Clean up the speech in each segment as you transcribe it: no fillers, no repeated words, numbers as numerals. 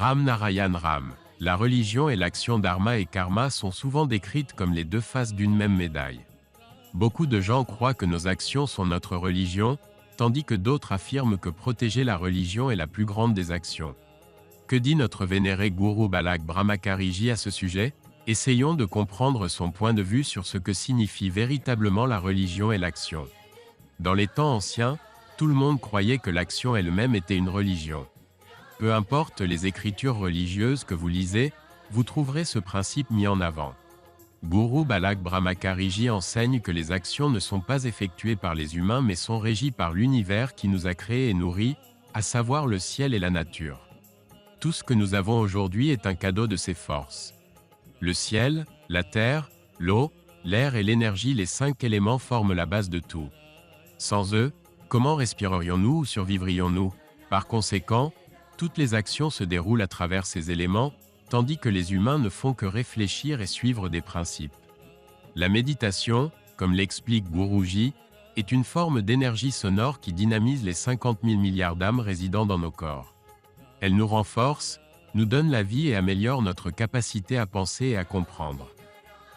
Ram Narayan Ram. La religion et l'action dharma et karma sont souvent décrites comme les deux faces d'une même médaille. Beaucoup de gens croient que nos actions sont notre religion, tandis que d'autres affirment que protéger la religion est la plus grande des actions. Que dit notre vénéré gourou Balak Brahmakariji à ce sujet? Essayons de comprendre son point de vue sur ce que signifie véritablement la religion et l'action. Dans les temps anciens, tout le monde croyait que l'action elle-même était une religion. Peu importe les écritures religieuses que vous lisez, vous trouverez ce principe mis en avant. Guru Balak Brahmakariji enseigne que les actions ne sont pas effectuées par les humains mais sont régies par l'univers qui nous a créés et nourris, à savoir le ciel et la nature. Tout ce que nous avons aujourd'hui est un cadeau de ces forces. Le ciel, la terre, l'eau, l'air et l'énergie, les 5 éléments forment la base de tout. Sans eux, comment respirerions-nous ou survivrions-nous? Par conséquent, toutes les actions se déroulent à travers ces éléments, tandis que les humains ne font que réfléchir et suivre des principes. La méditation, comme l'explique Guruji, est une forme d'énergie sonore qui dynamise les 50 000 milliards d'âmes résidant dans nos corps. Elle nous renforce, nous donne la vie et améliore notre capacité à penser et à comprendre.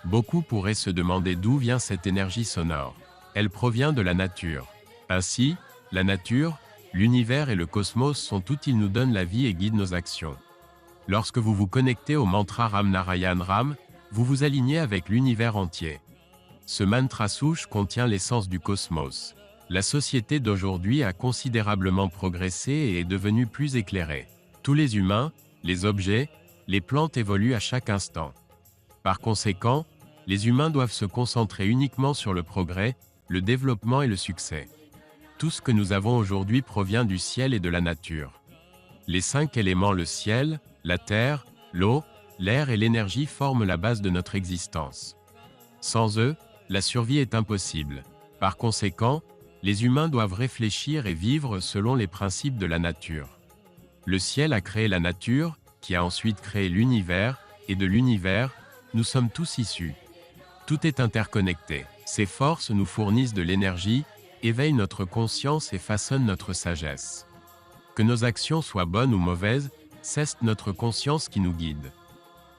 Beaucoup pourraient se demander d'où vient cette énergie sonore. Elle provient de la nature. Ainsi, la nature, l'univers et le cosmos sont tout, ils nous donnent la vie et guident nos actions. Lorsque vous vous connectez au mantra Ram Narayan Ram, vous vous alignez avec l'univers entier. Ce mantra souche contient l'essence du cosmos. La société d'aujourd'hui a considérablement progressé et est devenue plus éclairée. Tous les humains, les objets, les plantes évoluent à chaque instant. Par conséquent, les humains doivent se concentrer uniquement sur le progrès, le développement et le succès. Tout ce que nous avons aujourd'hui provient du ciel et de la nature. Les 5 éléments, le ciel, la terre, l'eau, l'air et l'énergie forment la base de notre existence. Sans eux, la survie est impossible. Par conséquent, les humains doivent réfléchir et vivre selon les principes de la nature. Le ciel a créé la nature, qui a ensuite créé l'univers, et de l'univers, nous sommes tous issus. Tout est interconnecté. Ces forces nous fournissent de l'énergie, éveillent notre conscience et façonnent notre sagesse. Que nos actions soient bonnes ou mauvaises, c'est notre conscience qui nous guide.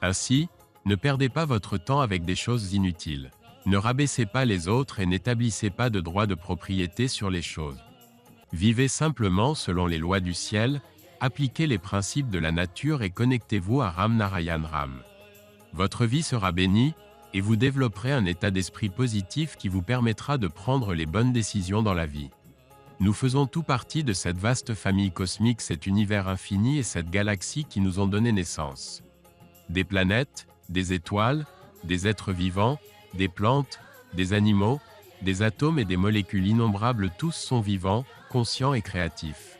Ainsi, ne perdez pas votre temps avec des choses inutiles. Ne rabaissez pas les autres et n'établissez pas de droit de propriété sur les choses. Vivez simplement selon les lois du ciel, appliquez les principes de la nature et connectez-vous à Ram Narayan Ram. Votre vie sera bénie, et vous développerez un état d'esprit positif qui vous permettra de prendre les bonnes décisions dans la vie. Nous faisons tout partie de cette vaste famille cosmique, cet univers infini et cette galaxie qui nous ont donné naissance. Des planètes, des étoiles, des êtres vivants, des plantes, des animaux, des atomes et des molécules innombrables, tous sont vivants, conscients et créatifs.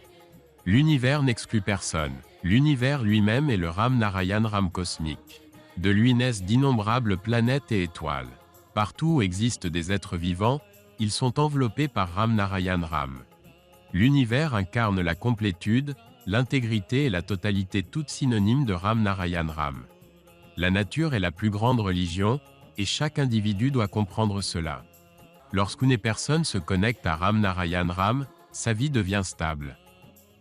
L'univers n'exclut personne. L'univers lui-même est le Ram Narayan Ram cosmique. De lui naissent d'innombrables planètes et étoiles. Partout où existent des êtres vivants, ils sont enveloppés par Ram Narayan Ram. L'univers incarne la complétude, l'intégrité et la totalité, toutes synonymes de Ram Narayan Ram. La nature est la plus grande religion, et chaque individu doit comprendre cela. Lorsqu'une personne se connecte à Ram Narayan Ram, sa vie devient stable.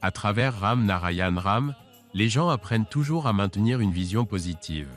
À travers Ram Narayan Ram, les gens apprennent toujours à maintenir une vision positive.